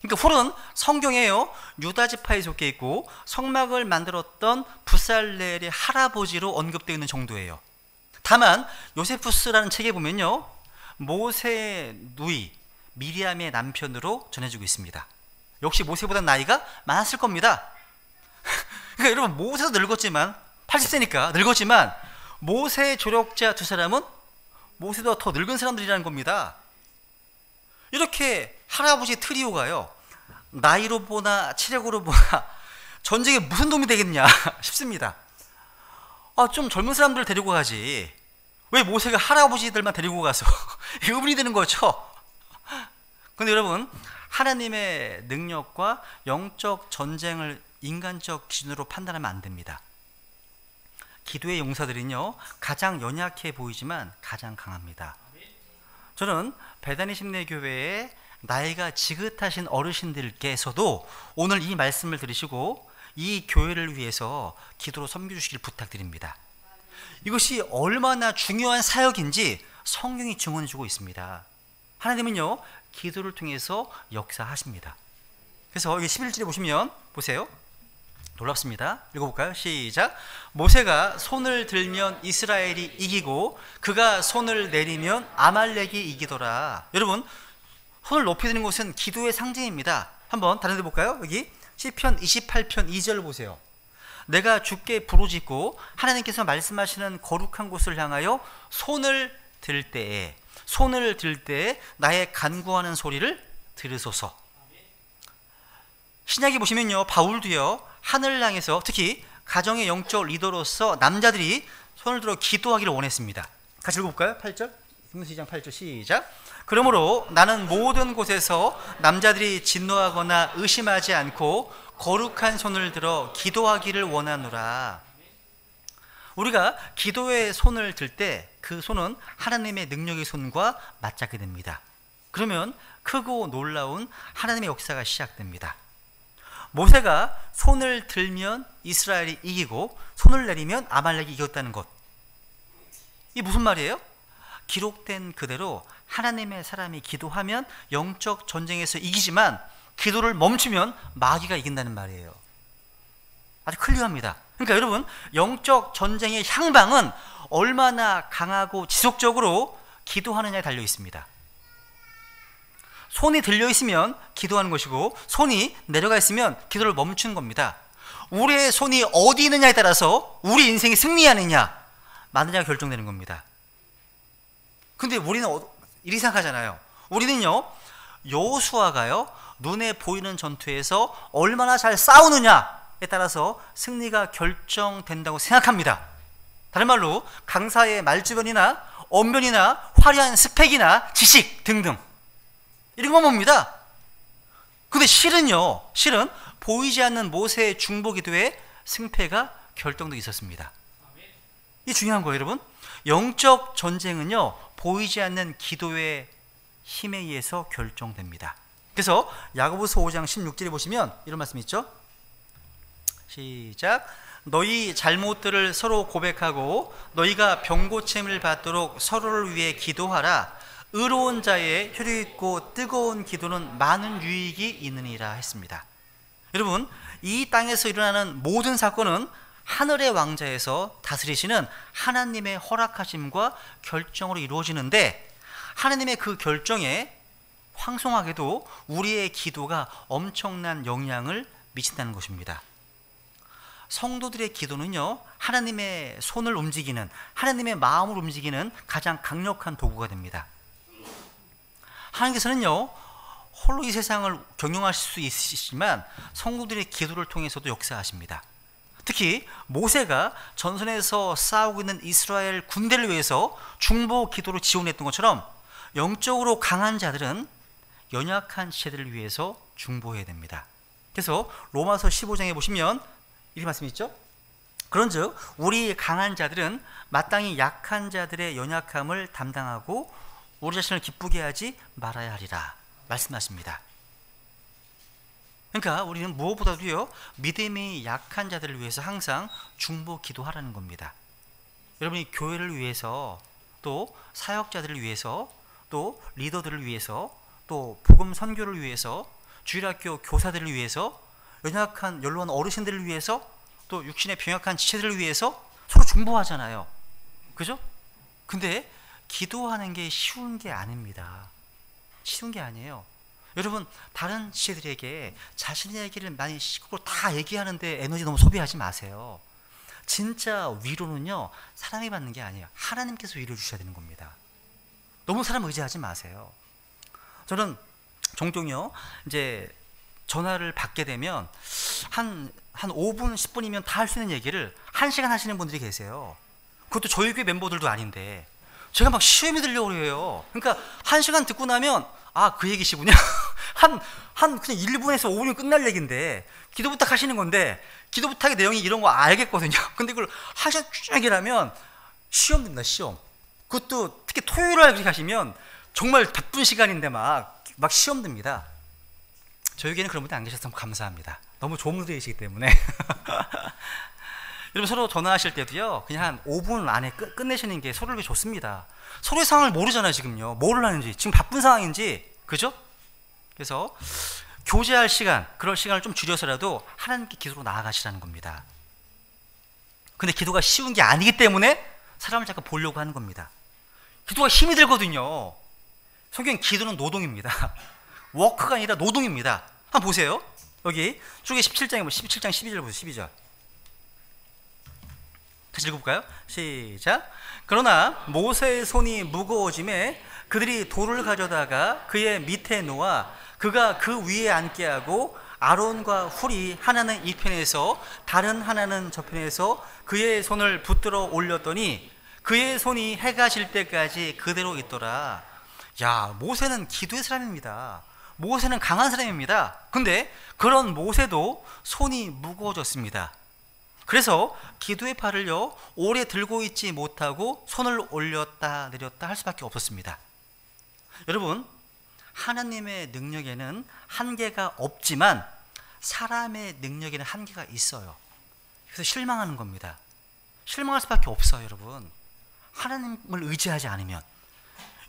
그러니까 훌은 성경에요 유다 지파에 속해 있고 성막을 만들었던 부살렐의 할아버지로 언급되어 있는 정도예요. 다만 요세푸스라는 책에 보면요 모세의 누이 미리암의 남편으로 전해지고 있습니다. 역시 모세보다 나이가 많았을 겁니다. 그러니까 여러분 모세도 늙었지만 80세니까 늙었지만 모세의 조력자 두 사람은 모세보다 더 늙은 사람들이라는 겁니다. 이렇게 할아버지 트리오가요 나이로 보나 체력으로 보나 전쟁에 무슨 도움이 되겠냐 싶습니다. 좀 젊은 사람들을 데리고 가지 왜 모세가 할아버지들만 데리고 가서 의문이 되는 거죠. 그런데 여러분 하나님의 능력과 영적 전쟁을 인간적 기준으로 판단하면 안 됩니다. 기도의 용사들은요 가장 연약해 보이지만 가장 강합니다. 저는 베다니 심내교회의 나이가 지긋하신 어르신들께서도 오늘 이 말씀을 들으시고 이 교회를 위해서 기도로 섬겨주시길 부탁드립니다. 이것이 얼마나 중요한 사역인지 성경이 증언해주고 있습니다. 하나님은요, 기도를 통해서 역사하십니다. 그래서 여기 11절에 보시면 보세요. 놀랍습니다. 읽어볼까요? 시작. 모세가 손을 들면 이스라엘이 이기고 그가 손을 내리면 아말렉이 이기더라. 여러분, 손을 높이 드는 것은 기도의 상징입니다. 한번 다른 데 볼까요? 여기 시편 28편 2절 보세요. 내가 주께 부르짖고 하나님께서 말씀하시는 거룩한 곳을 향하여 손을 들 때에 나의 간구하는 소리를 들으소서. 신약에 보시면요, 바울도요, 하늘을 향해서 특히 가정의 영적 리더로서 남자들이 손을 들어 기도하기를 원했습니다. 같이 읽어볼까요? 8절, 디모데 2장 8절 시작. 그러므로 나는 모든 곳에서 남자들이 진노하거나 의심하지 않고 거룩한 손을 들어 기도하기를 원하노라. 우리가 기도의 손을 들 때 그 손은 하나님의 능력의 손과 맞잡게 됩니다. 그러면 크고 놀라운 하나님의 역사가 시작됩니다. 모세가 손을 들면 이스라엘이 이기고 손을 내리면 아말렉이 이겼다는 것, 이게 무슨 말이에요? 기록된 그대로 하나님의 사람이 기도하면 영적 전쟁에서 이기지만 기도를 멈추면 마귀가 이긴다는 말이에요. 아주 클리어합니다. 그러니까 여러분, 영적 전쟁의 향방은 얼마나 강하고 지속적으로 기도하느냐에 달려 있습니다. 손이 들려 있으면 기도하는 것이고 손이 내려가 있으면 기도를 멈추는 겁니다. 우리의 손이 어디 있느냐에 따라서 우리 인생이 승리하느냐 마느냐가 결정되는 겁니다. 근데 우리는 일이 이상하잖아요. 우리는요, 여호수아가요, 눈에 보이는 전투에서 얼마나 잘 싸우느냐에 따라서 승리가 결정된다고 생각합니다. 다른 말로 강사의 말주변이나 언변이나 화려한 스펙이나 지식 등등 이런 건 뭡니다. 근데 실은 보이지 않는 모세의 중보 기도에 승패가 결정되어 있었습니다. 이 중요한 거예요, 여러분. 영적 전쟁은요, 보이지 않는 기도의 힘에 의해서 결정됩니다. 그래서 야고보서 5장 16절에 보시면 이런 말씀이 있죠. 시작. 너희 잘못들을 서로 고백하고 너희가 병고침을 받도록 서로를 위해 기도하라. 의로운 자의 혈유있고 뜨거운 기도는 많은 유익이 있느니라 했습니다. 여러분, 이 땅에서 일어나는 모든 사건은 하늘의 왕자에서 다스리시는 하나님의 허락하심과 결정으로 이루어지는데, 하나님의 그 결정에 황송하게도 우리의 기도가 엄청난 영향을 미친다는 것입니다. 성도들의 기도는요, 하나님의 손을 움직이는, 하나님의 마음을 움직이는 가장 강력한 도구가 됩니다. 하나님께서는요, 홀로 이 세상을 경영하실 수 있으시지만 성도들의 기도를 통해서도 역사하십니다. 특히 모세가 전선에서 싸우고 있는 이스라엘 군대를 위해서 중보 기도로 지원했던 것처럼 영적으로 강한 자들은 연약한 지체들을 위해서 중보해야 됩니다. 그래서 로마서 15장에 보시면 이런 말씀이 있죠. 그런즉 우리 강한 자들은 마땅히 약한 자들의 연약함을 담당하고 우리 자신을 기쁘게 하지 말아야 하리라 말씀하십니다. 그러니까 우리는 무엇보다도요, 믿음이 약한 자들을 위해서 항상 중보 기도하라는 겁니다. 여러분이 교회를 위해서, 또 사역자들을 위해서, 또 리더들을 위해서, 또 복음 선교를 위해서, 주일학교 교사들을 위해서, 연약한 연로한 어르신들을 위해서, 또 육신의 병약한 지체들을 위해서 서로 중보하잖아요. 그죠? 근데 기도하는 게 쉬운 게 아닙니다. 쉬운 게 아니에요. 여러분, 다른 지체들에게 자신의 얘기를 많이 시끄럽고 다 얘기하는데 에너지 너무 소비하지 마세요. 진짜 위로는요, 사람이 받는 게 아니에요. 하나님께서 위로해 주셔야 되는 겁니다. 너무 사람 의지하지 마세요. 저는 종종요, 이제 전화를 받게 되면 한 5분, 10분이면 다 할 수 있는 얘기를 1시간 하시는 분들이 계세요. 그것도 저희 교회 멤버들도 아닌데 제가 막 시험이 들려고 그래요. 그러니까 1시간 듣고 나면 아, 그 얘기시군요. 그냥 1분에서 5분이면 끝날 얘기인데 기도 부탁하시는 건데 기도 부탁의 내용이 이런 거 알겠거든요. 근데 그걸 1시간 쭉 얘기를 하면 시험 된다, 시험. 그것도 특히 토요일 날 그렇게 하시면 정말 바쁜 시간인데 막 막 시험 듭니다. 저에게는 그런 분들 안 계셔서 감사합니다. 너무 좋은 분들이시기 때문에. 여러분 서로 전화하실 때도요, 그냥 한 5분 안에 끝내시는 게 서로에게 좋습니다. 서로의 상황을 모르잖아요. 지금요 뭘 하는지, 지금 바쁜 상황인지, 그죠? 그래서 교제할 시간, 그럴 시간을 좀 줄여서라도 하나님께 기도로 나아가시라는 겁니다. 근데 기도가 쉬운 게 아니기 때문에 사람을 자꾸 보려고 하는 겁니다. 기도가 힘이 들거든요. 성경 기도는 노동입니다. 워크가 아니라 노동입니다. 한번 보세요. 여기 출애굽기 17장 12절 보세요. 12절 다시 읽어볼까요? 시작. 그러나 모세의 손이 무거워짐에 그들이 돌을 가져다가 그의 밑에 놓아 그가 그 위에 앉게 하고 아론과 훌이 하나는 이 편에서 다른 하나는 저 편에서 그의 손을 붙들어 올렸더니 그의 손이 해가 질 때까지 그대로 있더라. 야, 모세는 기도의 사람입니다. 모세는 강한 사람입니다. 근데 그런 모세도 손이 무거워졌습니다. 그래서 기도의 팔을요 오래 들고 있지 못하고 손을 올렸다 내렸다 할 수밖에 없었습니다. 여러분, 하나님의 능력에는 한계가 없지만 사람의 능력에는 한계가 있어요. 그래서 실망하는 겁니다. 실망할 수밖에 없어요. 여러분, 하나님을 의지하지 않으면.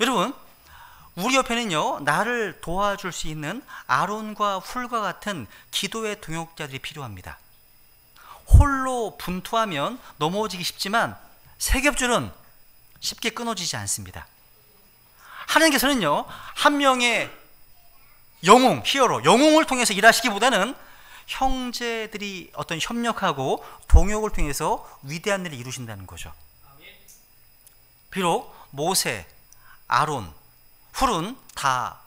여러분, 우리 옆에는요 나를 도와줄 수 있는 아론과 훌과 같은 기도의 동역자들이 필요합니다. 홀로 분투하면 넘어지기 쉽지만 세 겹줄은 쉽게 끊어지지 않습니다. 하나님께서는요 한 명의 영웅, 히어로, 영웅을 통해서 일하시기보다는 형제들이 어떤 협력하고 동역을 통해서 위대한 일을 이루신다는 거죠. 비록 모세, 아론, 훌은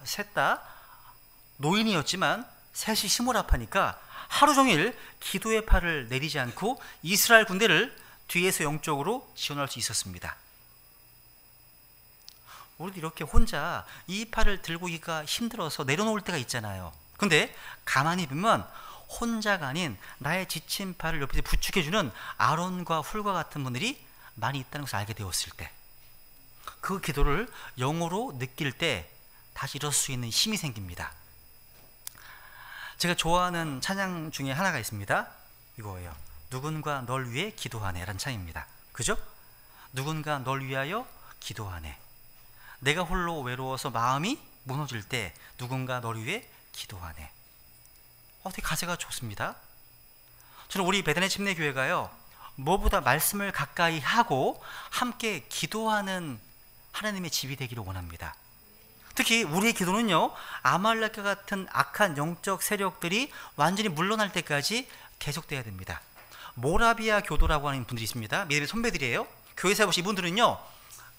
셋 다 노인이었지만 셋이 힘을 합하니까 하루 종일 기도의 팔을 내리지 않고 이스라엘 군대를 뒤에서 영적으로 지원할 수 있었습니다. 우리도 이렇게 혼자 이 팔을 들고기가 힘들어서 내려놓을 때가 있잖아요. 근데 가만히 보면 혼자가 아닌 나의 지친 팔을 옆에서 부축해주는 아론과 훌과 같은 분들이 많이 있다는 것을 알게 되었을 때, 그 기도를 영으로 느낄 때 다시 일어설 수 있는 힘이 생깁니다. 제가 좋아하는 찬양 중에 하나가 있습니다. 이거예요. 누군가 널 위해 기도하네 라는 찬양입니다. 그죠? 누군가 널 위하여 기도하네. 내가 홀로 외로워서 마음이 무너질 때 누군가 널 위해 기도하네. 되게 가사가 좋습니다. 저는 우리 베드레 침례교회가요 무엇보다 말씀을 가까이 하고 함께 기도하는 하나님의 집이 되기를 원합니다. 특히 우리의 기도는요 아말렉과 같은 악한 영적 세력들이 완전히 물러날 때까지 계속돼야 됩니다. 모라비아 교도라고 하는 분들이 있습니다. 믿음의 선배들이에요. 교회에서 보시 이분들은요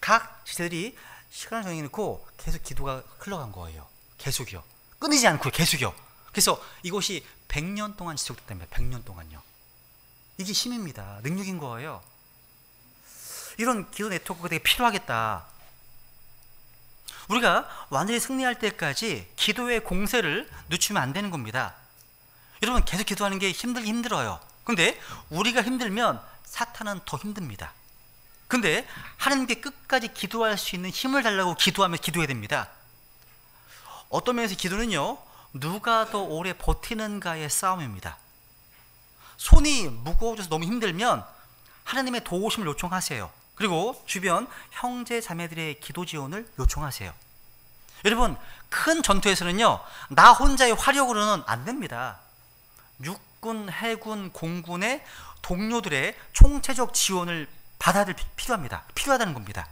각 지체들이 시간을 정해놓고 계속 기도가 흘러간 거예요. 계속이요. 끊이지 않고 계속이요. 그래서 이곳이 100년 동안 지속됐답니다. 100년 동안요. 이게 힘입니다. 능력인 거예요. 이런 기도 네트워크가 되게 필요하겠다. 우리가 완전히 승리할 때까지 기도의 공세를 늦추면 안 되는 겁니다. 여러분, 계속 기도하는 게 힘들어요. 근데 우리가 힘들면 사탄은 더 힘듭니다. 근데 하나님께 끝까지 기도할 수 있는 힘을 달라고 기도하면 기도해야 됩니다. 어떤 면에서 기도는요 누가 더 오래 버티는가의 싸움입니다. 손이 무거워져서 너무 힘들면 하나님의 도우심을 요청하세요. 그리고 주변 형제 자매들의 기도 지원을 요청하세요. 여러분, 큰 전투에서는요 나 혼자의 화력으로는 안 됩니다. 육군, 해군, 공군의 동료들의 총체적 지원을 받아야 필요합니다. 필요하다는 겁니다.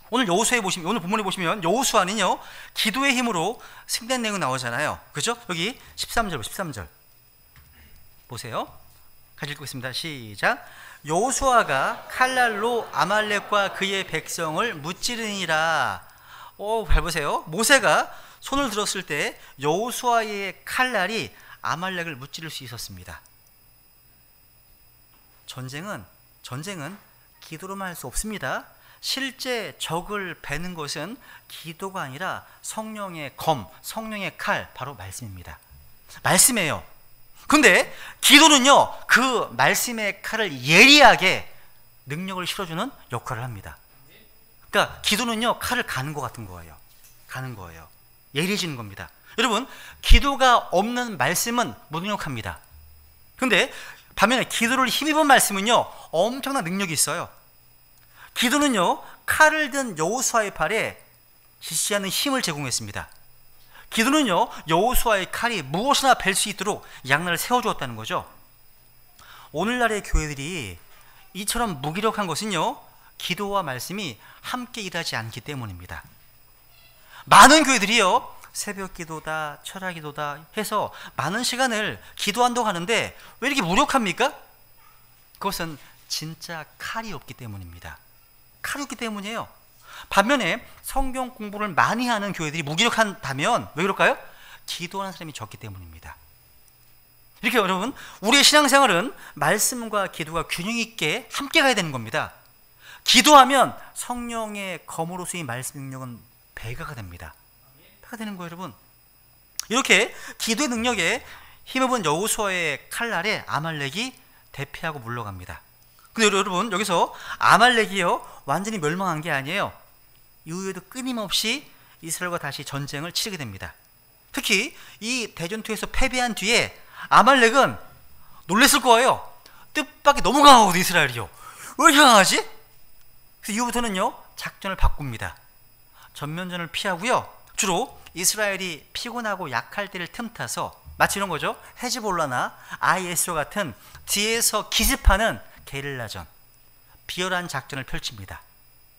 오늘 오늘 본문에 보시면 여호수아는요 기도의 힘으로 승리한 내용 나오잖아요. 그죠? 여기 13절 보세요. 같이 읽겠습니다. 시작. 여호수아가 칼날로 아말렉과 그의 백성을 무찌르니라. 잘 보세요. 모세가 손을 들었을 때 여호수아의 칼날이 아말렉을 무찌를 수 있었습니다. 전쟁은 기도로만 할 수 없습니다. 실제 적을 베는 것은 기도가 아니라 성령의 검, 성령의 칼, 바로 말씀입니다. 말씀이에요. 근데 기도는요 그 말씀의 칼을 예리하게 능력을 실어주는 역할을 합니다. 그러니까 기도는요 칼을 가는 것 같은 거예요. 가는 거예요. 예리해지는 겁니다. 여러분, 기도가 없는 말씀은 무능력합니다. 근데 반면에 기도를 힘입은 말씀은요, 엄청난 능력이 있어요. 기도는요, 칼을 든 여호수아의 팔에 지시하는 힘을 제공했습니다. 기도는요, 여호수아의 칼이 무엇이나 벨 수 있도록 양날을 세워주었다는 거죠. 오늘날의 교회들이 이처럼 무기력한 것은요, 기도와 말씀이 함께 일하지 않기 때문입니다. 많은 교회들이요, 새벽 기도다, 철야 기도다 해서 많은 시간을 기도한다고 하는데 왜 이렇게 무력합니까? 그것은 진짜 칼이 없기 때문입니다. 칼이 없기 때문이에요. 반면에 성경 공부를 많이 하는 교회들이 무기력한다면 왜 그럴까요? 기도하는 사람이 적기 때문입니다. 이렇게 여러분, 우리의 신앙생활은 말씀과 기도가 균형 있게 함께 가야 되는 겁니다. 기도하면 성령의 검으로서의 말씀 능력은 배가가 됩니다. 배가 되는 거예요, 여러분. 이렇게 기도의 능력에 힘입은 여호수아의 칼날에 아말렉이 대패하고 물러갑니다. 근데 여러분, 여기서 아말렉이요, 완전히 멸망한 게 아니에요. 이후에도 끊임없이 이스라엘과 다시 전쟁을 치르게 됩니다. 특히 이 대전투에서 패배한 뒤에 아말렉은 놀랬을 거예요. 뜻밖의 너무 강하거든, 이스라엘이요. 왜 이렇게 강하지? 그래서 이후부터는요, 작전을 바꿉니다. 전면전을 피하고요, 주로 이스라엘이 피곤하고 약할 때를 틈타서 마치 이런 거죠. 헤즈볼라나 IS와 같은 뒤에서 기습하는 게릴라전, 비열한 작전을 펼칩니다.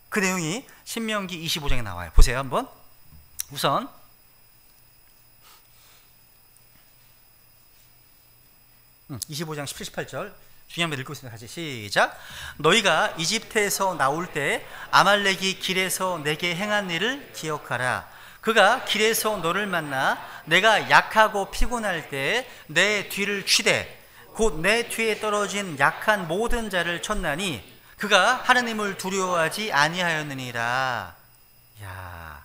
그 내용이 신명기 25장에 나와요. 보세요, 한번. 우선 25장 17, 18절 중요한 말 읽고 있습니다. 같이 시작. 너희가 이집트에서 나올 때 아말렉이 길에서 내게 행한 일을 기억하라. 그가 길에서 너를 만나 내가 약하고 피곤할 때 내 뒤를 치되 곧 내 뒤에 떨어진 약한 모든 자를 쳤나니 그가 하느님을 두려워하지 아니하였느니라. 야,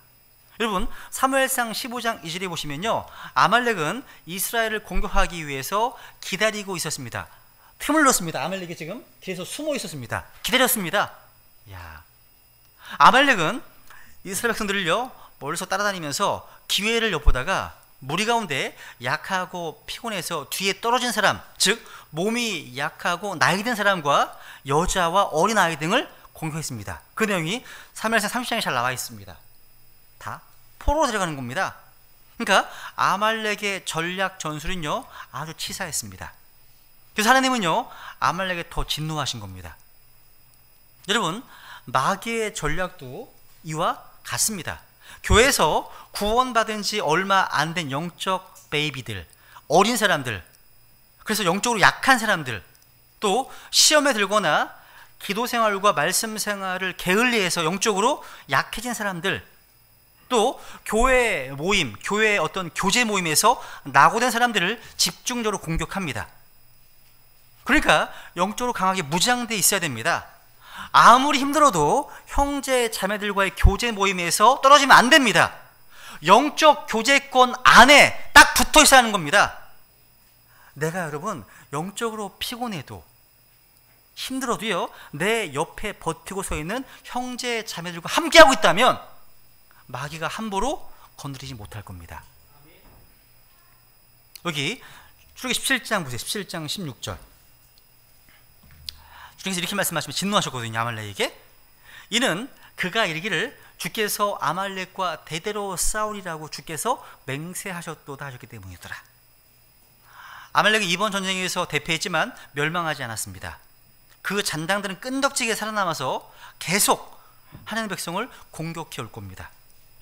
여러분, 사무엘상 15장 2절에 보시면요, 아말렉은 이스라엘을 공격하기 위해서 기다리고 있었습니다. 틈을 넣습니다. 아말렉이 지금 길에서 숨어 있었습니다. 기다렸습니다. 야, 아말렉은 이스라엘 백성들을요, 멀리서 따라다니면서 기회를 엿보다가 무리 가운데 약하고 피곤해서 뒤에 떨어진 사람, 즉 몸이 약하고 나이 든 사람과 여자와 어린아이 등을 공격했습니다. 그 내용이 사무엘상 30장에 잘 나와 있습니다. 다 포로로 데려가는 겁니다. 그러니까 아말렉의 전략 전술은요, 아주 치사했습니다. 그래서 하나님은요, 아말렉에 더 진노하신 겁니다. 여러분, 마귀의 전략도 이와 같습니다. 교회에서 구원받은 지 얼마 안 된 영적 베이비들, 어린 사람들, 그래서 영적으로 약한 사람들, 또 시험에 들거나 기도 생활과 말씀 생활을 게을리해서 영적으로 약해진 사람들, 또 교회 모임, 교회 어떤 교제 모임에서 낙오된 사람들을 집중적으로 공격합니다. 그러니까 영적으로 강하게 무장돼 있어야 됩니다. 아무리 힘들어도 형제 자매들과의 교제 모임에서 떨어지면 안 됩니다. 영적 교제권 안에 딱 붙어 있어야 하는 겁니다. 내가 여러분 영적으로 피곤해도 힘들어도요, 내 옆에 버티고 서 있는 형제 자매들과 함께하고 있다면 마귀가 함부로 건드리지 못할 겁니다. 여기 출애굽기 17장 보세요. 17장 16절. 주께서 이렇게 말씀하시면 진노하셨거든요, 아말렉에게. 이는 그가 이르기를 주께서 아말렉과 대대로 싸우리라고 주께서 맹세하셨도다 하셨기 때문이더라. 아말렉이 이번 전쟁에서 대패했지만 멸망하지 않았습니다. 그 잔당들은 끈덕지게 살아남아서 계속 하나님의 백성을 공격해 올 겁니다.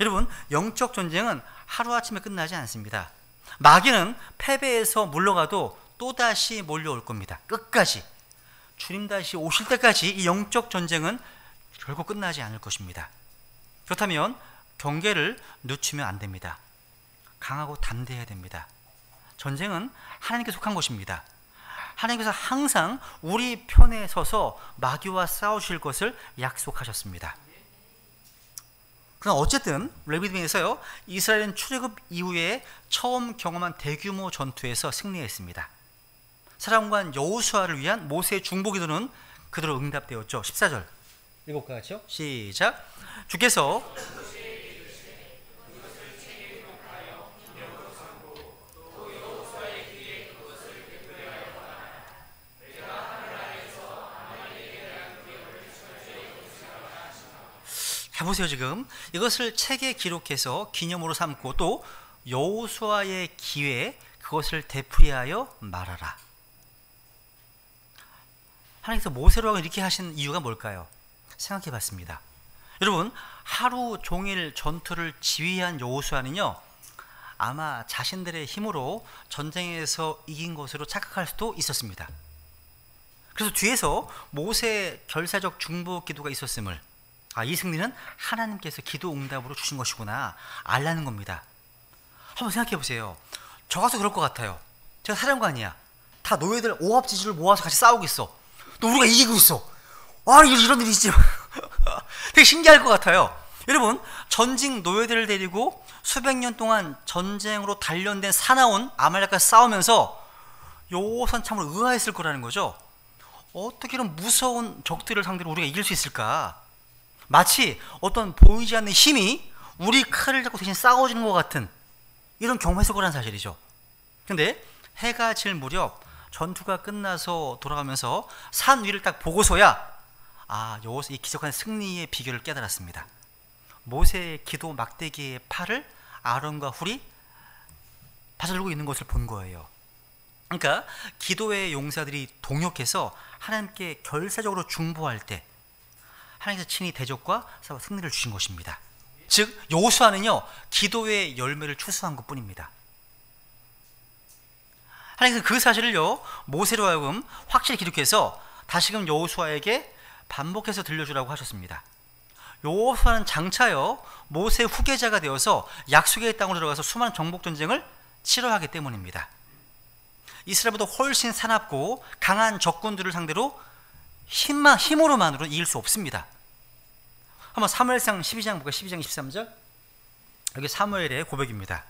여러분, 영적 전쟁은 하루아침에 끝나지 않습니다. 마귀는 패배해서 물러가도 또다시 몰려올 겁니다. 끝까지. 주님 다시 오실 때까지 이 영적 전쟁은 결국 끝나지 않을 것입니다. 그렇다면 경계를 늦추면 안 됩니다. 강하고 담대해야 됩니다. 전쟁은 하나님께 속한 것입니다. 하나님께서 항상 우리 편에 서서 마귀와 싸우실 것을 약속하셨습니다. 그러나 어쨌든 레위기에서요, 이스라엘은 출애굽 이후에 처음 경험한 대규모 전투에서 승리했습니다. 사령관 여호수아를 위한 모세의 중보기도는 그대로 응답되었죠. 14절 읽어볼까요? 시작. 주께서 해보세요. 지금 이것을 책에 기록해서 기념으로 삼고 또 여호수아의 기회에 그것을 되풀이하여 말하라. 하나님께서 모세로 이렇게 하신 이유가 뭘까요? 생각해 봤습니다. 여러분, 하루 종일 전투를 지휘한 여호수아는요, 아마 자신들의 힘으로 전쟁에서 이긴 것으로 착각할 수도 있었습니다. 그래서 뒤에서 모세의 결사적 중보 기도가 있었음을, 이 승리는 하나님께서 기도 응답으로 주신 것이구나 알라는 겁니다. 한번 생각해 보세요. 저 가서 그럴 것 같아요. 제가 사령관이야. 다 노예들 오합지졸을 모아서 같이 싸우고 있어. 또 우리가 이기고 있어. 와, 이런 일이 있지. 되게 신기할 것 같아요. 여러분, 전직 노예들을 데리고 수백 년 동안 전쟁으로 단련된 사나운 아말렉과 싸우면서 여호수아는 참으로 의아했을 거라는 거죠. 어떻게 이런 무서운 적들을 상대로 우리가 이길 수 있을까? 마치 어떤 보이지 않는 힘이 우리 칼을 잡고 대신 싸워주는 것 같은 이런 경험했을 거라는 사실이죠. 근데 해가 질 무렵 전투가 끝나서 돌아가면서 산 위를 딱 보고서야 여호수아 이 기적한 승리의 비결을 깨달았습니다. 모세의 기도 막대기의 팔을 아론과 훌이 다스리고 있는 것을 본 거예요. 그러니까 기도의 용사들이 동역해서 하나님께 결사적으로 중보할 때 하나님께서 친히 대적과 싸워 승리를 주신 것입니다. 즉 여호수아는요, 기도의 열매를 추수한 것뿐입니다. 하나님께서 그 사실을요, 모세로 하여금 확실히 기록해서 다시금 여호수아에게 반복해서 들려주라고 하셨습니다. 여호수아는 장차요, 모세의 후계자가 되어서 약속의 땅으로 들어가서 수많은 정복 전쟁을 치러하기 때문입니다. 이스라엘보다 훨씬 사납고 강한 적군들을 상대로 힘으로만으로 이길 수 없습니다. 한번 사무엘상 12장 볼까요? 12장 23절. 여기 사무엘의 고백입니다.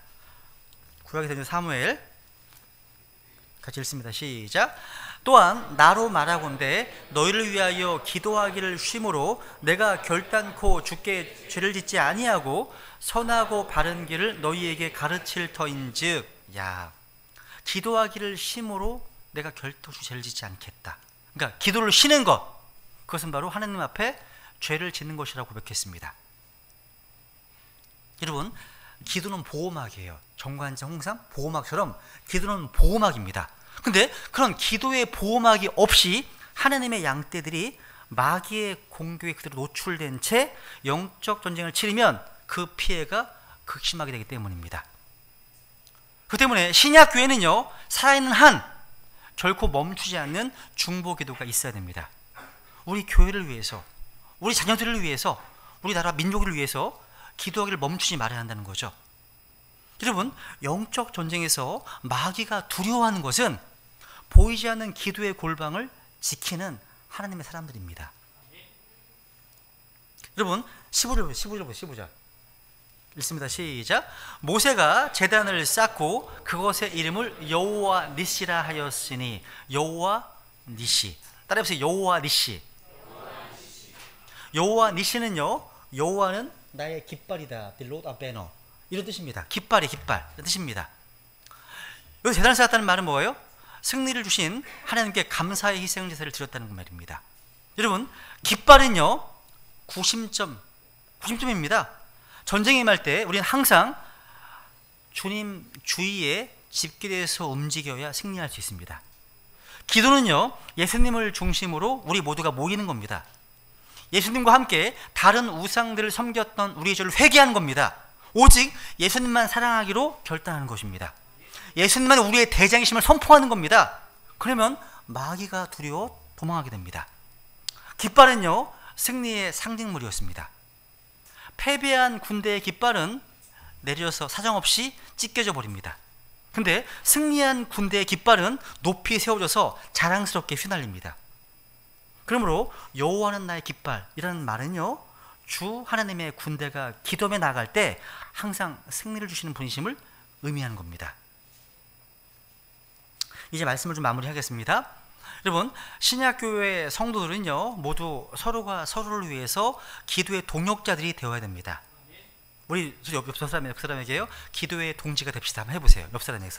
구약에 있는 사무엘 같이 읽습니다. 시작. 또한 나로 말하건대 너희를 위하여 기도하기를 쉼으로 내가 결단코 주께 죄를 짓지 아니하고 선하고 바른 길을 너희에게 가르칠 터인즉, 기도하기를 쉼으로 내가 결단코 죄를 짓지 않겠다. 그러니까 기도를 쉬는 것, 그것은 바로 하나님 앞에 죄를 짓는 것이라고 고백했습니다. 여러분, 기도는 보호막이에요. 정관장 홍삼 보호막처럼 기도는 보호막입니다. 근데 그런 기도의 보호막이 없이 하나님의 양떼들이 마귀의 공격에 그대로 노출된 채 영적 전쟁을 치르면 그 피해가 극심하게 되기 때문입니다. 그 때문에 신약 교회는요, 살아있는 한 결코 멈추지 않는 중보 기도가 있어야 됩니다. 우리 교회를 위해서, 우리 자녀들을 위해서, 우리 나라 민족을 위해서 기도하기를 멈추지 말아야 한다는 거죠. 여러분, 영적 전쟁에서 마귀가 두려워하는 것은 보이지 않는 기도의 골방을 지키는 하나님의 사람들입니다. 여러분, 15절 읽습니다. 시작. 모세가 제단을 쌓고 그것의 이름을 여호와 니시라 하였으니, 여호와 니시. 따라해보세요. 여호와 니시. 여호와 니시는요, 여호와는 나의 깃발이다. The Lord of Banner. 이런 뜻입니다. 깃발 이런 뜻입니다. 여기 제단을 쌓았다는 말은 뭐예요? 승리를 주신 하나님께 감사의 희생 제사를 드렸다는 말입니다. 여러분, 깃발은요, 구심점입니다. 전쟁에 임할 때 우리는 항상 주님 주위에 집결해서 움직여야 승리할 수 있습니다. 기도는요, 예수님을 중심으로 우리 모두가 모이는 겁니다. 예수님과 함께 다른 우상들을 섬겼던 우리의 죄를 회개하는 겁니다. 오직 예수님만 사랑하기로 결단하는 것입니다. 예수님만 우리의 대장이심을 선포하는 겁니다. 그러면 마귀가 두려워 도망하게 됩니다. 깃발은요, 승리의 상징물이었습니다. 패배한 군대의 깃발은 내려서 사정없이 찢겨져 버립니다. 근데 승리한 군대의 깃발은 높이 세워져서 자랑스럽게 휘날립니다. 그러므로 여호와는 나의 깃발이라는 말은요, 주 하나님의 군대가 기도에 나갈 때 항상 승리를 주시는 분이심을 의미하는 겁니다. 이제 말씀을 좀 마무리하겠습니다. 여러분, 신약교회 성도들은요, 모두 서로가 서로를 위해서 기도의 동역자들이 되어야 됩니다. 우리 옆 사람에게요, 기도의 동지가 됩시다. 한번 해보세요. 옆 사람에게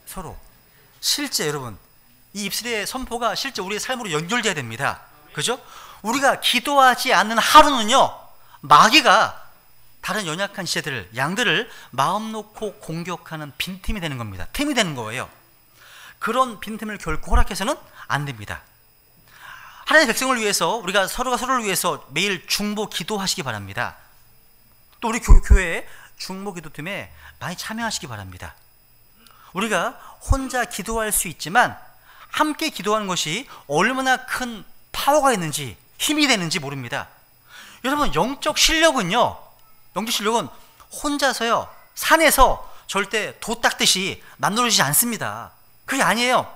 서로 실제, 여러분, 이 입술의 선포가 실제 우리의 삶으로 연결돼야 됩니다. 그죠? 우리가 기도하지 않는 하루는요, 마귀가 다른 연약한 지체들을, 양들을 마음 놓고 공격하는 빈틈이 되는 겁니다. 틈이 되는 거예요. 그런 빈틈을 결코 허락해서는 안 됩니다. 하나님의 백성을 위해서, 우리가 서로가 서로를 위해서 매일 중보 기도하시기 바랍니다. 또 우리 교회 중보 기도팀에 많이 참여하시기 바랍니다. 우리가 혼자 기도할 수 있지만 함께 기도하는 것이 얼마나 큰 파워가 있는지, 힘이 되는지 모릅니다. 여러분, 영적 실력은 혼자서요, 산에서 절대 도 닦듯이 만들어지지 않습니다. 그게 아니에요.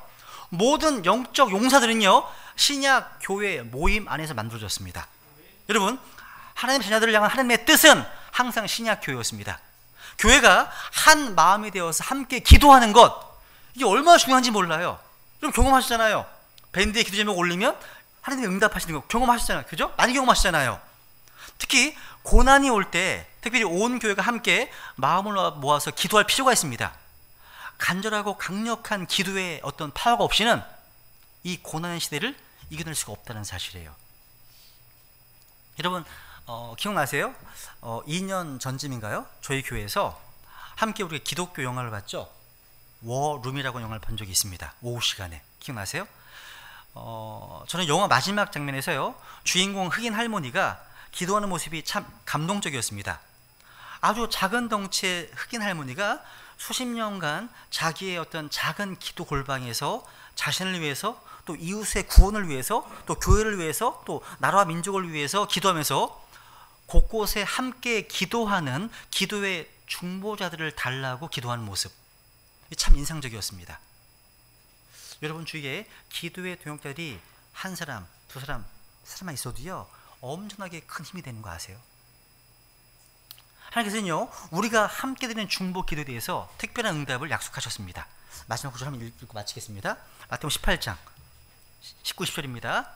모든 영적 용사들은요, 신약 교회 모임 안에서 만들어졌습니다. 여러분, 하나님의 자녀들을 향한 하나님의 뜻은 항상 신약 교회였습니다. 교회가 한 마음이 되어서 함께 기도하는 것, 이게 얼마나 중요한지 몰라요. 여러분 경험하시잖아요. 밴드에 기도 제목 올리면 하나님이 응답하시는 거 경험하시잖아요. 그죠? 많이 경험하시잖아요. 특히 고난이 올 때 특별히 온 교회가 함께 마음을 모아서 기도할 필요가 있습니다. 간절하고 강력한 기도의 어떤 파워가 없이는 이 고난의 시대를 이겨낼 수가 없다는 사실이에요. 여러분 기억나세요? 2년 전쯤인가요? 저희 교회에서 함께 우리가 기독교 영화를 봤죠. 워룸이라고 영화를 본 적이 있습니다. 오후 시간에. 기억나세요? 저는 영화 마지막 장면에서요, 주인공 흑인 할머니가 기도하는 모습이 참 감동적이었습니다. 아주 작은 덩치의 흑인 할머니가 수십 년간 자기의 어떤 작은 기도 골방에서 자신을 위해서, 또 이웃의 구원을 위해서, 또 교회를 위해서, 또 나라와 민족을 위해서 기도하면서 곳곳에 함께 기도하는 기도의 중보자들을 달라고 기도하는 모습, 참 인상적이었습니다. 여러분 주위에 기도의 동역자들이 한 사람, 두 사람, 세 사람만 있어도요, 엄청나게 큰 힘이 되는 거 아세요? 하나님께서는요, 우리가 함께 드리는 중보 기도에 대해서 특별한 응답을 약속하셨습니다. 마지막 구절 한번 읽고 마치겠습니다. 마태복음 18장 19, 20절입니다.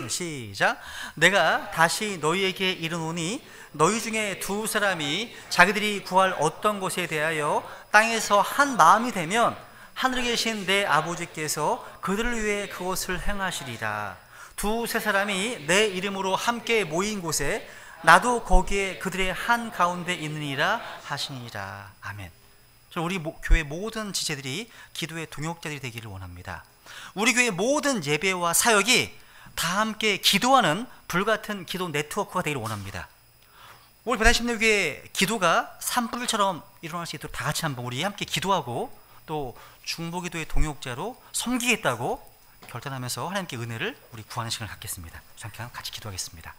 시작. 내가 다시 너희에게 이르노니 너희 중에 두 사람이 자기들이 구할 어떤 것에 대하여 땅에서 한 마음이 되면 하늘에 계신 내 아버지께서 그들을 위해 그것을 행하시리라. 두세 사람이 내 이름으로 함께 모인 곳에 나도 거기에 그들의 한 가운데 있느니라 하시니라. 아멘. 우리 교회 모든 지체들이 기도의 동역자들이 되기를 원합니다. 우리 교회 모든 예배와 사역이 다 함께 기도하는 불같은 기도 네트워크가 되기를 원합니다. 오늘 배단심리교회 기도가 산불처럼 일어날 수 있도록 다 같이 한번 우리 함께 기도하고 또 중보기도의 동역자로 섬기겠다고 결단하면서 하나님께 은혜를 우리 구하는 시간을 갖겠습니다. 잠깐 같이 기도하겠습니다.